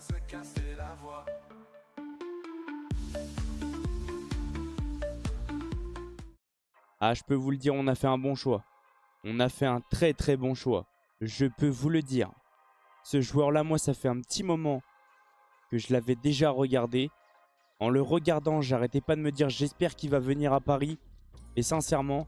se casser la voix. Ah, je peux vous le dire, on a fait un bon choix. On a fait un très très bon choix. Je peux vous le dire. Ce joueur-là, moi, ça fait un petit moment que je l'avais déjà regardé. En le regardant, j'arrêtais pas de me dire j'espère qu'il va venir à Paris. Et sincèrement,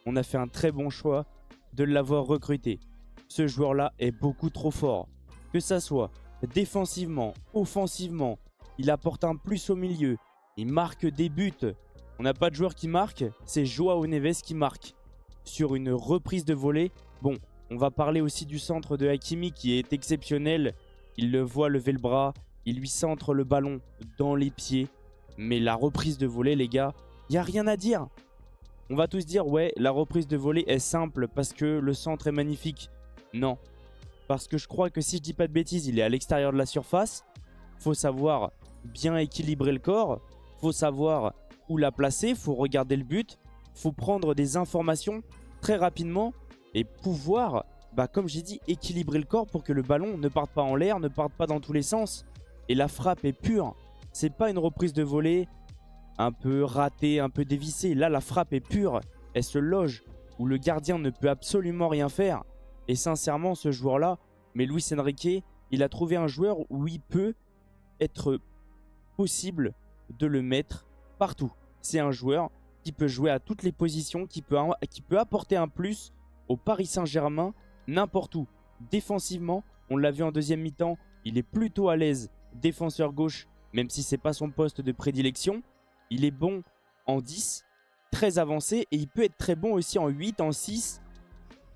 on a fait un très bon choix de l'avoir recruté. Ce joueur-là est beaucoup trop fort. Que ça soit défensivement, offensivement, il apporte un plus au milieu. Il marque des buts. On n'a pas de joueur qui marque, c'est Joao Neves qui marque. Sur une reprise de volée, bon, on va parler aussi du centre de Hakimi qui est exceptionnel. Il le voit lever le bras, il lui centre le ballon dans les pieds. Mais la reprise de volée, les gars, il n'y a rien à dire. On va tous dire, ouais, la reprise de volée est simple parce que le centre est magnifique. Non, parce que je crois que si je dis pas de bêtises, il est à l'extérieur de la surface. Faut savoir bien équilibrer le corps. Faut savoir où la placer. Faut regarder le but. Faut prendre des informations très rapidement et pouvoir, comme j'ai dit, équilibrer le corps pour que le ballon ne parte pas en l'air, ne parte pas dans tous les sens. Et la frappe est pure. C'est pas une reprise de volée un peu ratée, un peu dévissée. Là, la frappe est pure. Elle se loge où le gardien ne peut absolument rien faire. Et sincèrement, ce joueur-là, mais Luis Enrique, il a trouvé un joueur où il peut être possible de le mettre partout. C'est un joueur qui peut jouer à toutes les positions, qui peut apporter un plus au Paris Saint-Germain n'importe où. Défensivement, on l'a vu en deuxième mi-temps, il est plutôt à l'aise défenseur gauche, même si ce n'est pas son poste de prédilection. Il est bon en 10, très avancé, et il peut être très bon aussi en 8, en 6,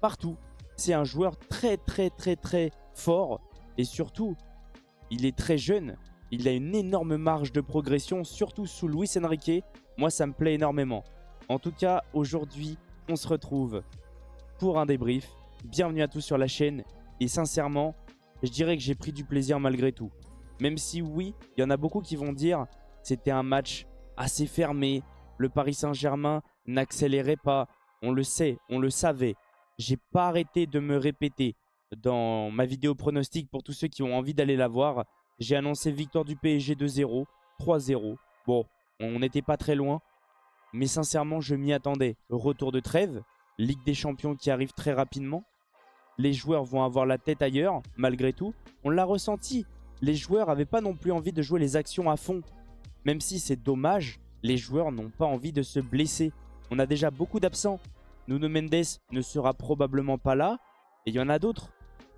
partout. C'est un joueur très fort, et surtout, il est très jeune. Il a une énorme marge de progression, surtout sous Luis Enrique. Moi, ça me plaît énormément. En tout cas, aujourd'hui, on se retrouve pour un débrief. Bienvenue à tous sur la chaîne. Et sincèrement, je dirais que j'ai pris du plaisir malgré tout. Même si oui, il y en a beaucoup qui vont dire c'était un match assez fermé. Le Paris Saint-Germain n'accélérait pas. On le sait, on le savait. J'ai pas arrêté de me répéter dans ma vidéo pronostic pour tous ceux qui ont envie d'aller la voir. J'ai annoncé victoire du PSG 2-0, 3-0. Bon, on n'était pas très loin. Mais sincèrement, je m'y attendais. Retour de trêve, Ligue des Champions qui arrive très rapidement. Les joueurs vont avoir la tête ailleurs, malgré tout. On l'a ressenti. Les joueurs n'avaient pas non plus envie de jouer les actions à fond. Même si c'est dommage, les joueurs n'ont pas envie de se blesser. On a déjà beaucoup d'absents. Nuno Mendes ne sera probablement pas là. Et il y en a d'autres.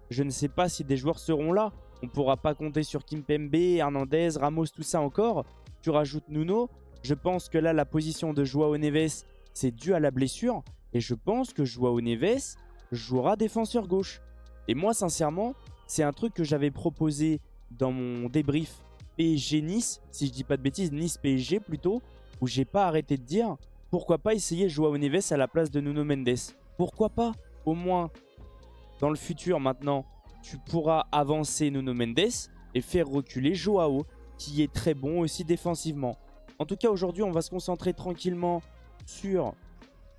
Je ne sais pas si des joueurs seront là. On ne pourra pas compter sur Kimpembe, Hernandez, Ramos, tout ça encore. Tu rajoutes Nuno. Je pense que là, la position de Joao Neves, c'est dû à la blessure. Et je pense que Joao Neves jouera défenseur gauche. Et moi, sincèrement, c'est un truc que j'avais proposé dans mon débrief PSG-Nice. Si je dis pas de bêtises, Nice-PSG plutôt. Où j'ai pas arrêté de dire, pourquoi pas essayer Joao Neves à la place de Nuno Mendes. Pourquoi pas? Au moins, dans le futur maintenant, tu pourras avancer Nuno Mendes et faire reculer Joao, qui est très bon aussi défensivement. En tout cas, aujourd'hui, on va se concentrer tranquillement sur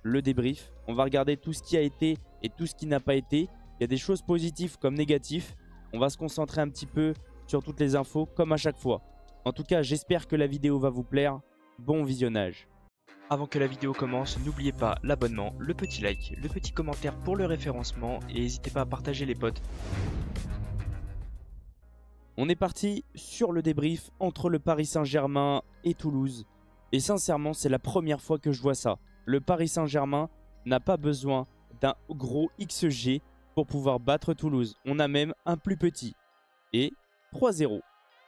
le débrief. On va regarder tout ce qui a été et tout ce qui n'a pas été. Il y a des choses positives comme négatives. On va se concentrer un petit peu sur toutes les infos, comme à chaque fois. En tout cas, j'espère que la vidéo va vous plaire. Bon visionnage. Avant que la vidéo commence, n'oubliez pas l'abonnement, le petit like, le petit commentaire pour le référencement et n'hésitez pas à partager les potes. On est parti sur le débrief entre le Paris Saint-Germain et Toulouse. Et sincèrement, c'est la première fois que je vois ça. Le Paris Saint-Germain n'a pas besoin d'un gros XG pour pouvoir battre Toulouse. On a même un plus petit. Et 3-0.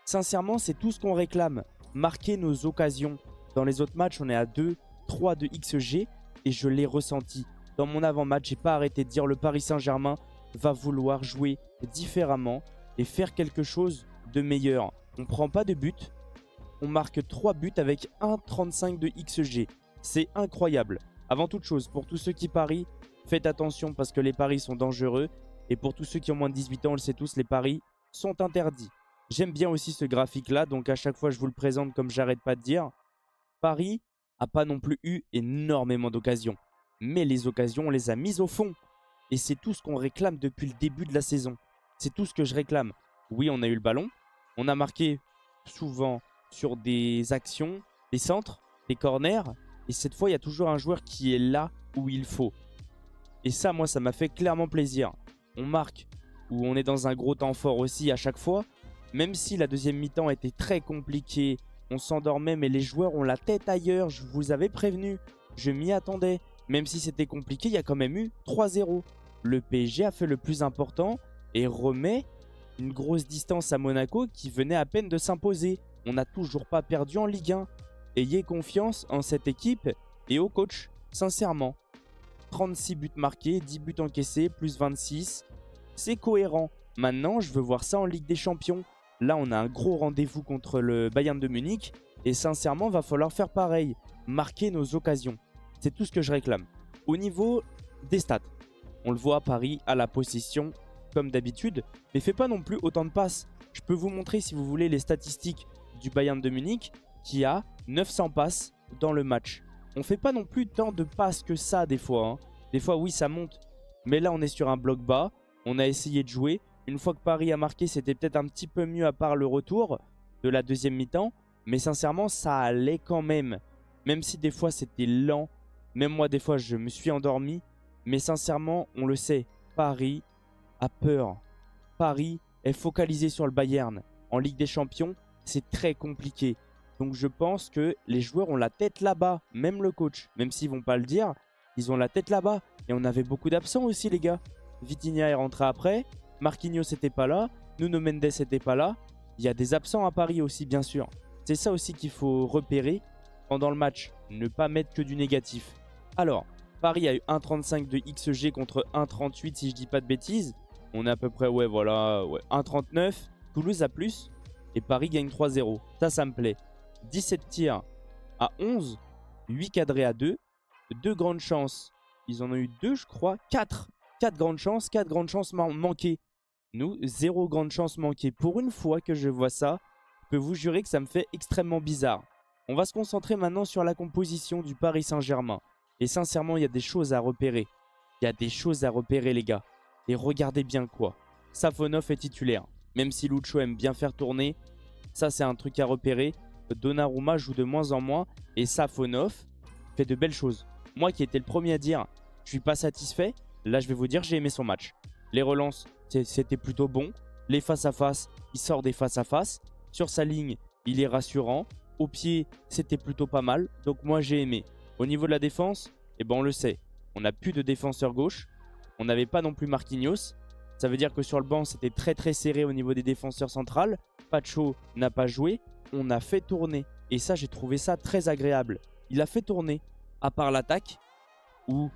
Sincèrement, c'est tout ce qu'on réclame. Marquer nos occasions. Dans les autres matchs, on est à 2-3 de XG. Et je l'ai ressenti. Dans mon avant-match, j'ai pas arrêté de dire le Paris Saint-Germain va vouloir jouer différemment et faire quelque chose de meilleur. On prend pas de but. On marque 3 buts avec 1,35 de XG. C'est incroyable. Avant toute chose, pour tous ceux qui parient, faites attention parce que les paris sont dangereux. Et pour tous ceux qui ont moins de 18 ans, on le sait tous, les paris sont interdits. J'aime bien aussi ce graphique-là, donc à chaque fois je vous le présente comme j'arrête pas de dire. Paris n'a pas non plus eu énormément d'occasions. Mais les occasions, on les a mises au fond. Et c'est tout ce qu'on réclame depuis le début de la saison. C'est tout ce que je réclame. Oui, on a eu le ballon. On a marqué souvent sur des actions, des centres, des corners. Et cette fois, il y a toujours un joueur qui est là où il faut. Et ça, moi, ça m'a fait clairement plaisir. On marque où on est dans un gros temps fort aussi à chaque fois. Même si la deuxième mi-temps était très compliquée, on s'endormait, mais les joueurs ont la tête ailleurs. Je vous avais prévenu, je m'y attendais. Même si c'était compliqué, il y a quand même eu 3-0. Le PSG a fait le plus important et remet une grosse distance à Monaco qui venait à peine de s'imposer. On n'a toujours pas perdu en Ligue 1. Ayez confiance en cette équipe et au coach, sincèrement. 36 buts marqués, 10 buts encaissés, plus 26. C'est cohérent. Maintenant, je veux voir ça en Ligue des Champions. Là, on a un gros rendez-vous contre le Bayern de Munich. Et sincèrement, va falloir faire pareil. Marquer nos occasions. C'est tout ce que je réclame. Au niveau des stats, on le voit, Paris à la possession, comme d'habitude. Mais fait pas non plus autant de passes. Je peux vous montrer, si vous voulez, les statistiques du Bayern de Munich, qui a 900 passes dans le match. On fait pas non plus tant de passes que ça des fois. Hein. Des fois, oui, ça monte. Mais là, on est sur un bloc bas. On a essayé de jouer. Une fois que Paris a marqué, c'était peut-être un petit peu mieux à part le retour de la deuxième mi-temps. Mais sincèrement, ça allait quand même. Même si des fois, c'était lent. Même moi, des fois, je me suis endormi. Mais sincèrement, on le sait. Paris a peur. Paris est focalisé sur le Bayern. En Ligue des Champions, c'est très compliqué. Donc je pense que les joueurs ont la tête là-bas, même le coach. Même s'ils ne vont pas le dire, ils ont la tête là-bas. Et on avait beaucoup d'absents aussi, les gars. Vitinha est rentré après. Marquinhos n'était pas là. Nuno Mendes n'était pas là. Il y a des absents à Paris aussi, bien sûr. C'est ça aussi qu'il faut repérer pendant le match. Ne pas mettre que du négatif. Alors, Paris a eu 1,35 de XG contre 1,38 si je dis pas de bêtises. On est à peu près, ouais, voilà, ouais, 1,39. Toulouse a plus. Et Paris gagne 3-0. Ça me plaît. 17 tirs à 11. 8 cadrés à 2. 2 grandes chances. Ils en ont eu 2, je crois. 4. 4 grandes chances. 4 grandes chances manquées. Nous, 0 grande chance manquée. Pour une fois que je vois ça, je peux vous jurer que ça me fait extrêmement bizarre. On va se concentrer maintenant sur la composition du Paris Saint-Germain. Et sincèrement, il y a des choses à repérer. Il y a des choses à repérer, les gars. Et regardez bien quoi. Safonov est titulaire. Même si Lucho aime bien faire tourner, ça c'est un truc à repérer. Donnarumma joue de moins en moins et Safonov fait de belles choses. Moi qui étais le premier à dire je suis pas satisfait, là je vais vous dire j'ai aimé son match. Les relances, c'était plutôt bon. Les face-à-face, il sort des face-à-face. Sur sa ligne, il est rassurant. Au pied, c'était plutôt pas mal. Donc moi j'ai aimé. Au niveau de la défense, eh ben on le sait. On n'a plus de défenseur gauche. On n'avait pas non plus Marquinhos. Ça veut dire que sur le banc, c'était très serré au niveau des défenseurs centrales. Pacho n'a pas joué. On a fait tourner. Et ça, j'ai trouvé ça très agréable. Il a fait tourner. À part l'attaque, où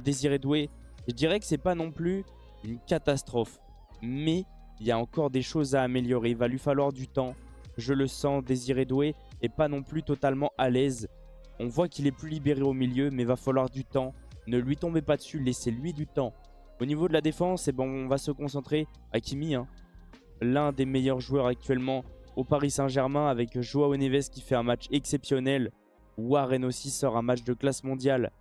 Désiré Doué, je dirais que c'est pas non plus une catastrophe. Mais il y a encore des choses à améliorer. Il va lui falloir du temps. Je le sens, Désiré Doué n'est pas non plus totalement à l'aise. On voit qu'il est plus libéré au milieu, mais il va falloir du temps. Ne lui tombez pas dessus, laissez-lui du temps. Au niveau de la défense, eh ben, on va se concentrer à Hakimi, hein. L'un des meilleurs joueurs actuellement au Paris Saint-Germain avec Joao Neves qui fait un match exceptionnel. Warren aussi sort un match de classe mondiale.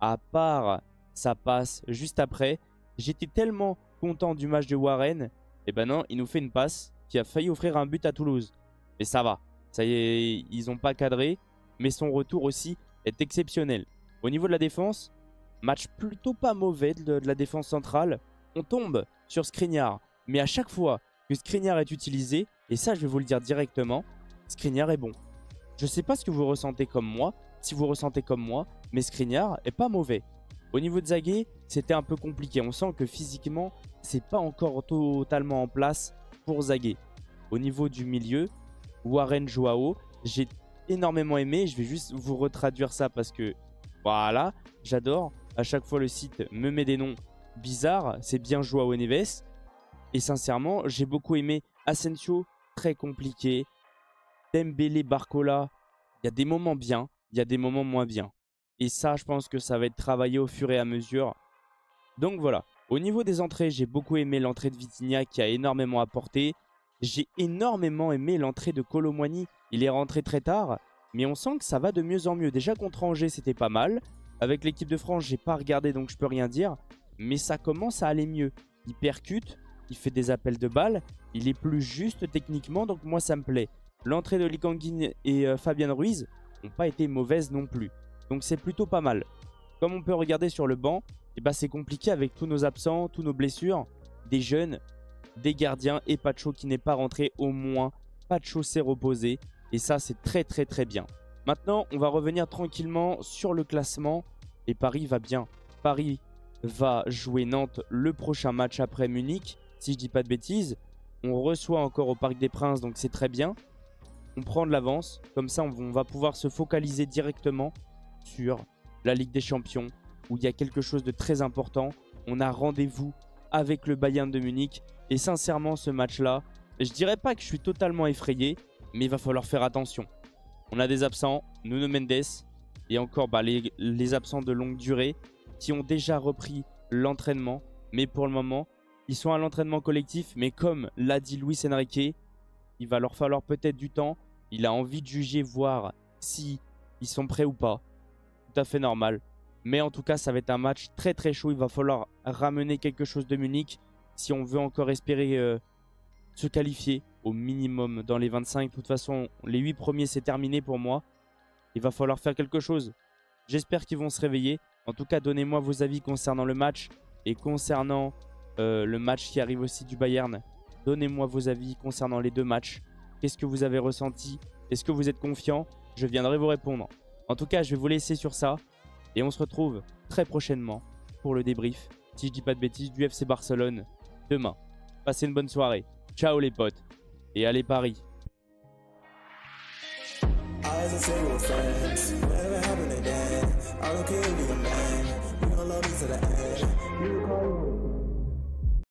À part sa passe juste après. J'étais tellement content du match de Warren. Et ben non, il nous fait une passe qui a failli offrir un but à Toulouse. Mais ça va. Ça y est, ils n'ont pas cadré. Mais son retour aussi est exceptionnel. Au niveau de la défense, match plutôt pas mauvais de la défense centrale. On tombe sur Skriniar. Mais à chaque fois que Skriniar est utilisé, et ça je vais vous le dire directement, Skriniar est bon. Je ne sais pas ce que vous ressentez comme moi, si vous ressentez comme moi, mais Skriniar est pas mauvais. Au niveau de Zagué, c'était un peu compliqué. On sent que physiquement, c'est pas encore totalement en place pour Zagué. Au niveau du milieu, Warren Joao, j'ai énormément aimé. Je vais juste vous retraduire ça parce que voilà, j'adore. À chaque fois, le site me met des noms bizarres. C'est bien Joao Neves. Et sincèrement, j'ai beaucoup aimé Asensio, très compliqué. Dembélé, Barcola, il y a des moments bien, il y a des moments moins bien. Et ça, je pense que ça va être travaillé au fur et à mesure. Donc voilà. Au niveau des entrées, j'ai beaucoup aimé l'entrée de Vitinha qui a énormément apporté. J'ai énormément aimé l'entrée de Kolo Muani. Il est rentré très tard, mais on sent que ça va de mieux en mieux. Déjà contre Angers, c'était pas mal. Avec l'équipe de France, j'ai pas regardé donc je peux rien dire. Mais ça commence à aller mieux. Il percute, il fait des appels de balles, il est plus juste techniquement, donc moi ça me plaît. L'entrée de Lee Kang-in et Fabian Ruiz n'ont pas été mauvaises non plus. Donc c'est plutôt pas mal. Comme on peut regarder sur le banc, eh ben, c'est compliqué avec tous nos absents, tous nos blessures, des jeunes, des gardiens et Pacho qui n'est pas rentré au moins. Pacho s'est reposé et ça c'est très très très bien. Maintenant on va revenir tranquillement sur le classement et Paris va bien. Paris va jouer Nantes le prochain match après Munich, si je dis pas de bêtises. On reçoit encore au Parc des Princes, donc c'est très bien. On prend de l'avance, comme ça on va pouvoir se focaliser directement sur la Ligue des Champions, où il y a quelque chose de très important. On a rendez-vous avec le Bayern de Munich, et sincèrement ce match-là, je dirais pas que je suis totalement effrayé, mais il va falloir faire attention. On a des absents, Nuno Mendes, et encore les absents de longue durée, qui ont déjà repris l'entraînement, mais pour le moment, ils sont à l'entraînement collectif, mais comme l'a dit Luis Enrique, il va leur falloir peut-être du temps. Il a envie de juger, voir si ils sont prêts ou pas. Tout à fait normal. Mais en tout cas, ça va être un match très très chaud. Il va falloir ramener quelque chose de Munich si on veut encore espérer se qualifier au minimum dans les 25. De toute façon, les 8 premiers, c'est terminé pour moi. Il va falloir faire quelque chose. J'espère qu'ils vont se réveiller. En tout cas, donnez-moi vos avis concernant le match et concernant le match qui arrive aussi du Bayern. Donnez-moi vos avis concernant les deux matchs. Qu'est-ce que vous avez ressenti? Est-ce que vous êtes confiant? Je viendrai vous répondre. En tout cas, je vais vous laisser sur ça. Et on se retrouve très prochainement pour le débrief, si je dis pas de bêtises, du FC Barcelone demain. Passez une bonne soirée. Ciao les potes. Et allez Paris. Eyes and single friends, whatever happened to them? I don't care if you're a man, we gon' love you to the end.